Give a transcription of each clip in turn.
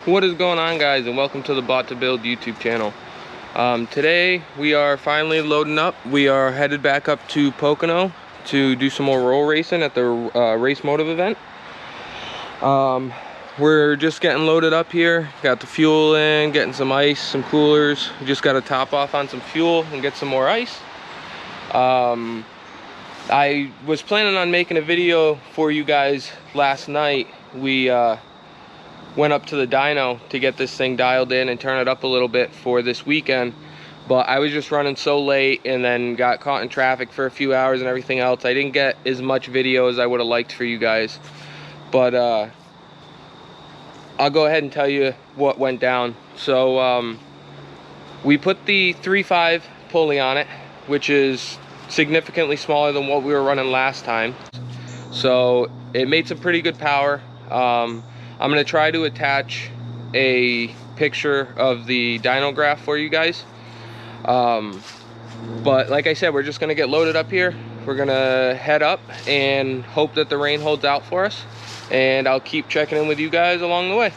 What is going on, guys, and welcome to the Bought to Build YouTube channel. Today we are finally loading up. We are headed back up to Pocono to do some more roll racing at the Race Motive event. We're just getting loaded up here, got the fuel in, getting some ice, some coolers. We just got to top off on some fuel and get some more ice. I was planning on making a video for you guys last night. We went up to the dyno to get this thing dialed in and turn it up a little bit for this weekend, but I was just running so late and then got caught in traffic for a few hours and everything else. I didn't get as much video as I would have liked for you guys, but I'll go ahead and tell you what went down. So we put the 3.5 pulley on it, which is significantly smaller than what we were running last time, so it made some pretty good power. I'm going to try to attach a picture of the dyno graph for you guys. But like I said, we're just going to get loaded up here. We're going to head up and hope that the rain holds out for us. And I'll keep checking in with you guys along the way.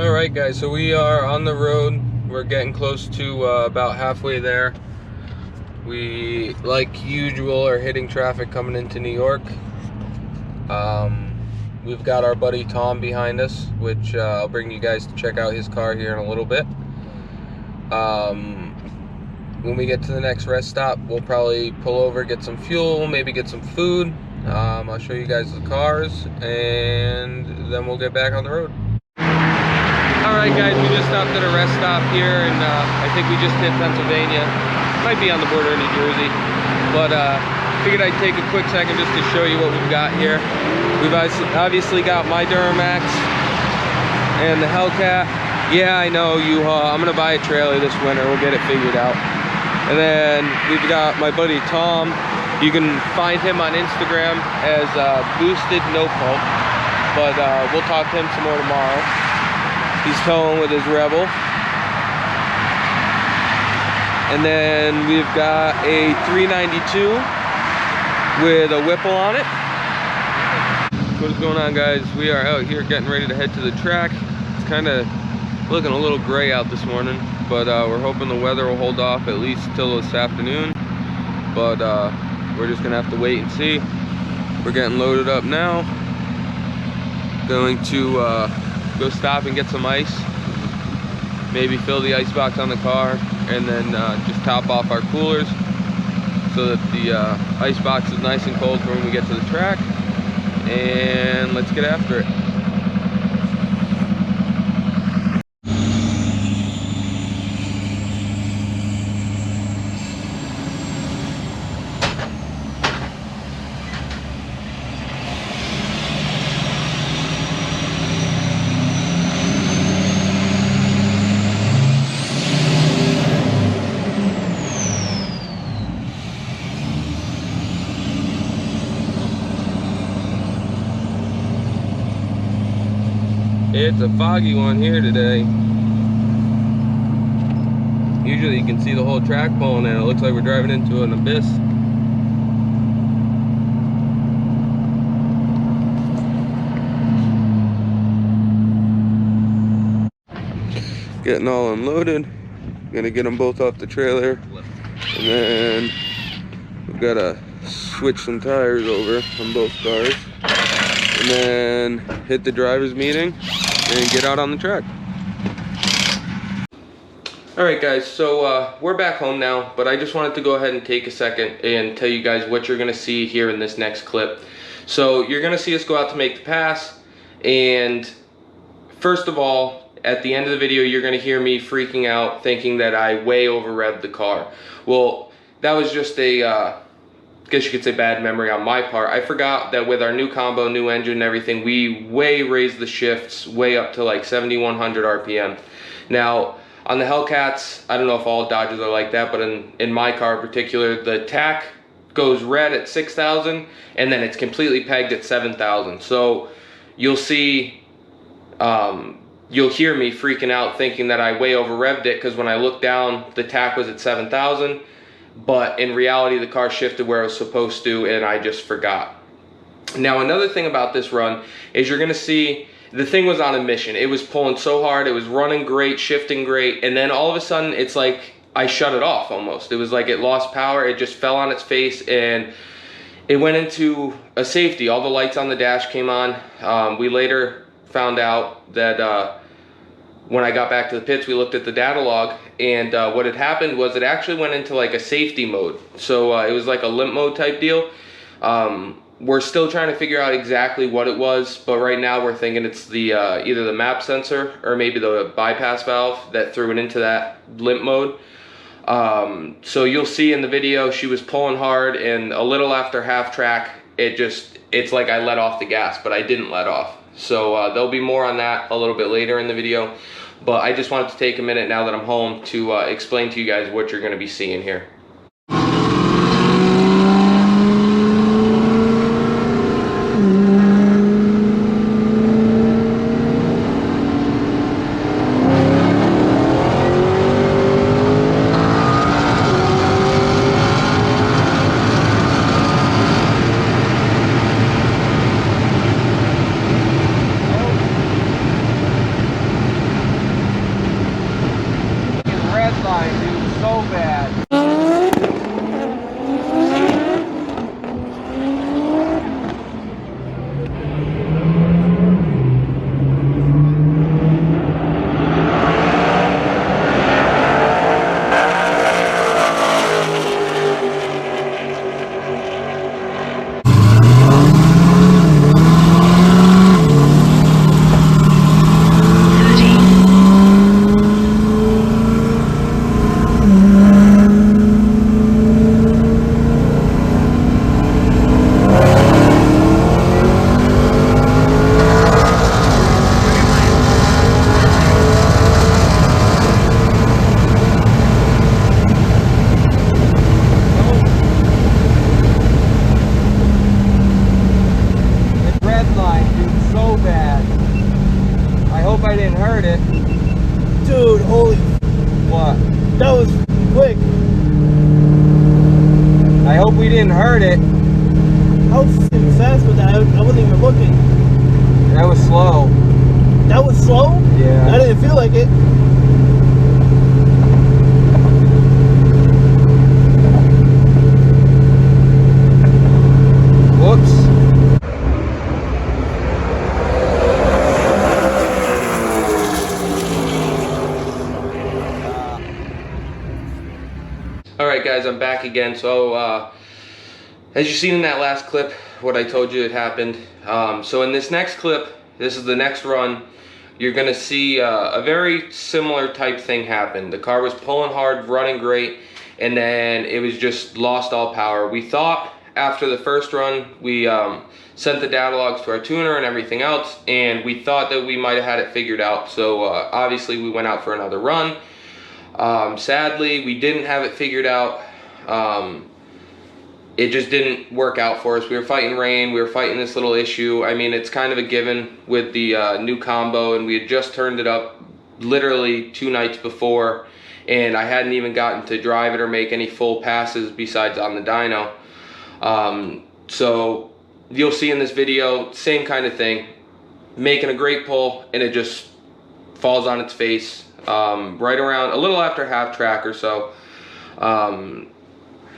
Alright guys, so we are on the road. We're getting close to about halfway there. We, like usual, are hitting traffic coming into New York. We've got our buddy Tom behind us, which I'll bring you guys to check out his car here in a little bit. When we get to the next rest stop, we'll probably pull over, get some fuel, maybe get some food. I'll show you guys the cars, and then we'll get back on the road. Alright guys, we just stopped at a rest stop here, and I think we just hit Pennsylvania. Might be on the border of New Jersey, but figured I'd take a quick second just to show you what we've got here. We've obviously got my Duramax and the Hellcat. Yeah, I know, I'm gonna buy a trailer this winter. We'll get it figured out. And then we've got my buddy Tom. You can find him on Instagram as Boosted No Pump, but we'll talk to him some more tomorrow. He's towing with his Rebel. And then we've got a 392 with a Whipple on it. What is going on, guys? We are out here getting ready to head to the track. It's kind of looking a little gray out this morning, but we're hoping the weather will hold off at least till this afternoon. But we're just gonna have to wait and see. We're getting loaded up now. Going to go stop and get some ice. Maybe fill the ice box on the car, and then just top off our coolers so that the ice box is nice and cold for when we get to the track. And let's get after it. It's a foggy one here today. Usually you can see the whole track pulling in. It looks like we're driving into an abyss. Getting all unloaded. Gonna get them both off the trailer. And then we've got to switch some tires over on both cars. And then hit the driver's meeting and get out on the track. Alright guys, so we're back home now, but I just wanted to go ahead and take a second and tell you guys what you're going to see here in this next clip. So you're going to see us go out to make the pass, and first of all, at the end of the video, you're going to hear me freaking out thinking that I way over revved the car. Well, that was just a I guess you could say bad memory on my part. I forgot that with our new combo, new engine and everything, we way raised the shifts way up to like 7,100 RPM. Now, on the Hellcats, I don't know if all Dodges are like that, but in my car in particular, the tach goes red at 6,000 and then it's completely pegged at 7,000. So you'll see, you'll hear me freaking out thinking that I way over revved it, because when I looked down, the tach was at 7,000. But in reality, the car shifted where it was supposed to, and I just forgot. Now, another thing about this run is you're going to see the thing was on a mission. It was pulling so hard, it was running great, shifting great, and then all of a sudden it's like I shut it off almost. It was like it lost power, it just fell on its face, and it went into a safety. All the lights on the dash came on. We later found out that when I got back to the pits, we looked at the data log, and what had happened was it actually went into like a safety mode. So it was like a limp mode type deal. We're still trying to figure out exactly what it was, but right now we're thinking it's the either the map sensor or maybe the bypass valve that threw it into that limp mode. So you'll see in the video she was pulling hard, and a little after half track it's like I let off the gas, but I didn't let off. So there'll be more on that a little bit later in the video, but I just wanted to take a minute now that I'm home to explain to you guys what you're going to be seeing here. I didn't hurt it. Dude, holy... What? That was quick. I hope we didn't hurt it. I was fast with that. I wasn't even looking. That was slow. That was slow? Yeah. I didn't feel like it. Whoops. Alright guys, I'm back again. So as you seen in that last clip, what I told you had happened. So in this next clip, this is the next run, you're gonna see a very similar type thing happen. The car was pulling hard, running great, and then it was just lost all power. We thought after the first run, we sent the data logs to our tuner and everything else, and we thought that we might have had it figured out. So obviously we went out for another run. Sadly, we didn't have it figured out. It just didn't work out for us. We were fighting rain, we were fighting this little issue. I mean, it's kind of a given with the new combo, and we had just turned it up literally 2 nights before, and I hadn't even gotten to drive it or make any full passes besides on the dyno. So you'll see in this video, same kind of thing, making a great pull, and it just falls on its face right around a little after half track or so.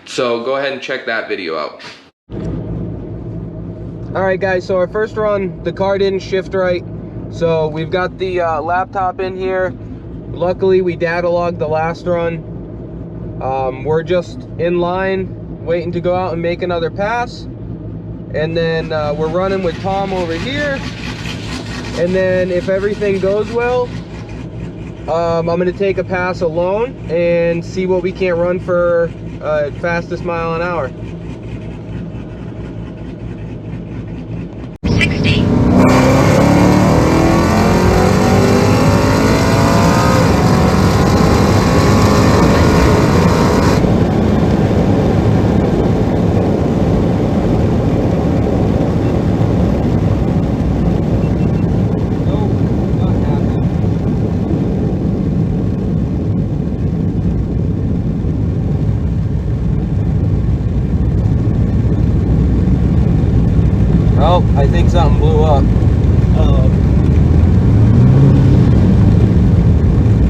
So go ahead and check that video out. Alright guys, so our first run, the car didn't shift right. So we've got the laptop in here. Luckily we data logged the last run. We're just in line waiting to go out and make another pass. And then we're running with Tom over here. And then if everything goes well, I'm going to take a pass alone and see what we can't run for fastest mile an hour. 60. Oh, I think something blew up. Uh-oh.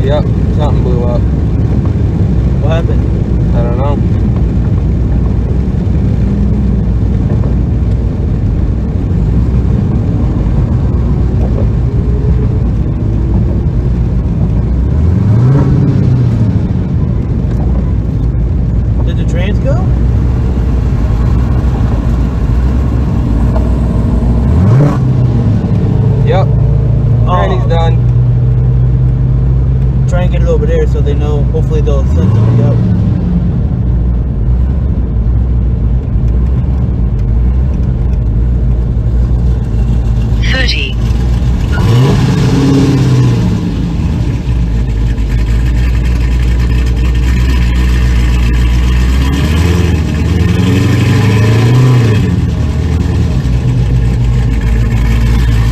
Yep, something blew up. What happened? I don't know. Did the Trendz go? Yep. Granny's done. Try and get it over there so they know. Hopefully they'll send somebody out.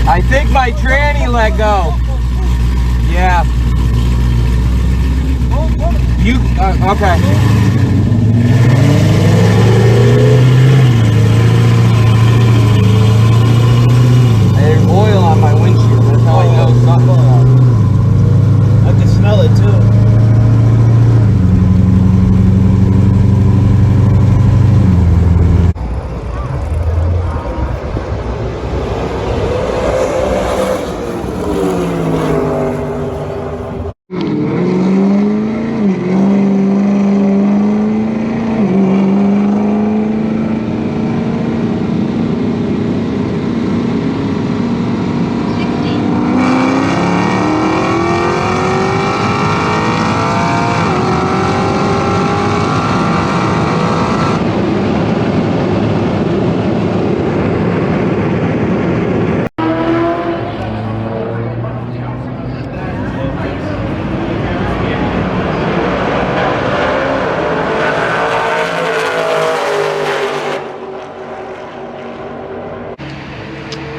I think my tranny let go. Yeah. You, okay. There's oil on my windshield. That's how I know something's up. I can smell it too.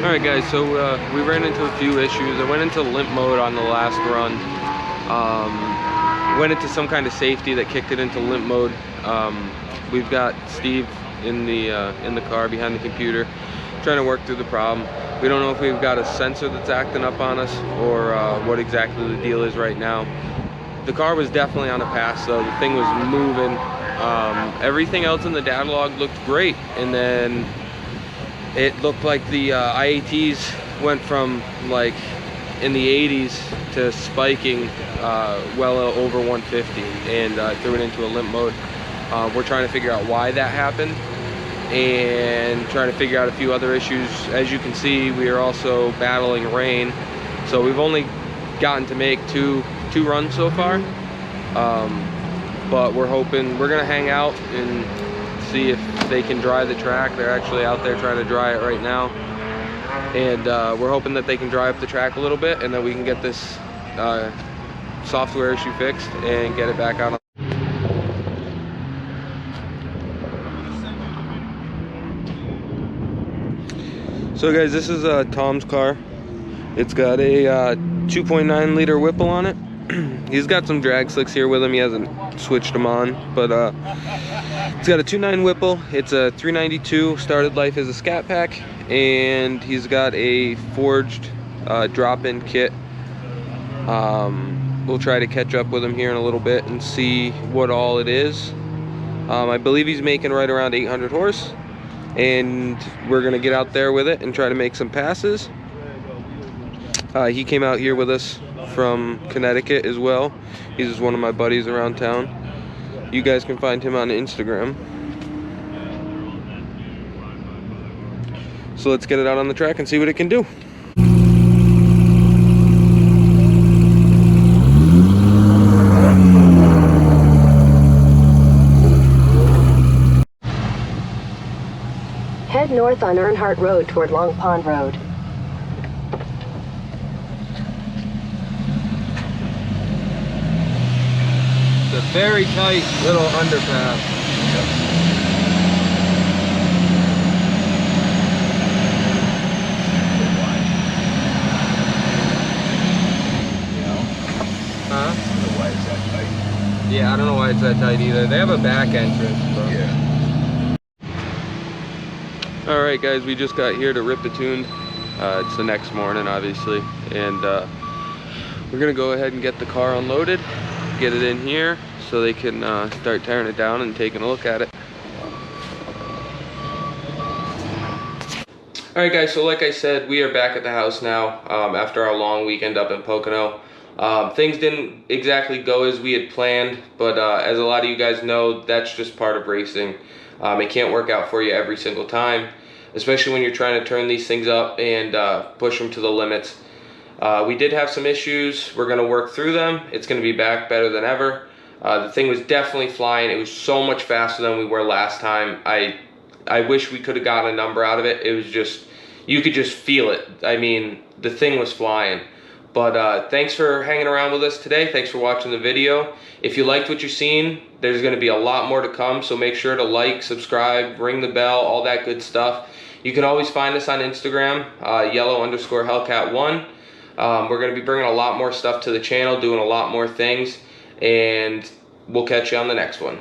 Alright guys, so we ran into a few issues. I went into limp mode on the last run. Went into some kind of safety that kicked it into limp mode. We've got Steve in the car behind the computer trying to work through the problem. We don't know if we've got a sensor that's acting up on us or what exactly the deal is right now. The car was definitely on a pass, so the thing was moving. Everything else in the data log looked great, and then it looked like the IATs went from like in the 80s to spiking well over 150, and threw it into a limp mode. We're trying to figure out why that happened and trying to figure out a few other issues. As you can see, we are also battling rain, so we've only gotten to make two runs so far, but we're hoping we're gonna hang out and see if they can dry the track. They're actually out there trying to dry it right now, and we're hoping that they can dry up the track a little bit and that we can get this software issue fixed and get it back out on. So guys, this is Tom's car. It's got a 2.9 liter Whipple on it. He's got some drag slicks here with him. He hasn't switched them on, but it's got a 2.9 Whipple. It's a 392, started life as a scat pack, and he's got a forged drop-in kit. We'll try to catch up with him here in a little bit and see what all it is. I believe he's making right around 800 horse, and we're gonna get out there with it and try to make some passes. He came out here with us from Connecticut as well. He's just one of my buddies around town. You guys can find him on Instagram. So let's get it out on the track and see what it can do. Head north on Earnhardt Road toward Long Pond Road. It's a very tight little underpass. Huh? Why is that tight? Yeah, I don't know why it's that tight either. They have a back entrance, but... Yeah. Alright guys, we just got here to rip the tune. It's the next morning obviously, and We're gonna go ahead and get the car unloaded, get it in here so they can start tearing it down and taking a look at it. Alright guys, so like I said, we are back at the house now after our long weekend up in Pocono. Things didn't exactly go as we had planned, but as a lot of you guys know, that's just part of racing. It can't work out for you every single time, especially when you're trying to turn these things up and push them to the limits. We did have some issues. We're going to work through them. It's going to be back better than ever. The thing was definitely flying. It was so much faster than we were last time. I wish we could have gotten a number out of it. It was just, you could just feel it. I mean, the thing was flying. But thanks for hanging around with us today. Thanks for watching the video. If you liked what you've seen, there's going to be a lot more to come. So make sure to like, subscribe, ring the bell, all that good stuff. You can always find us on Instagram, yellow_Hellcat1. We're going to be bringing a lot more stuff to the channel, doing a lot more things. And we'll catch you on the next one.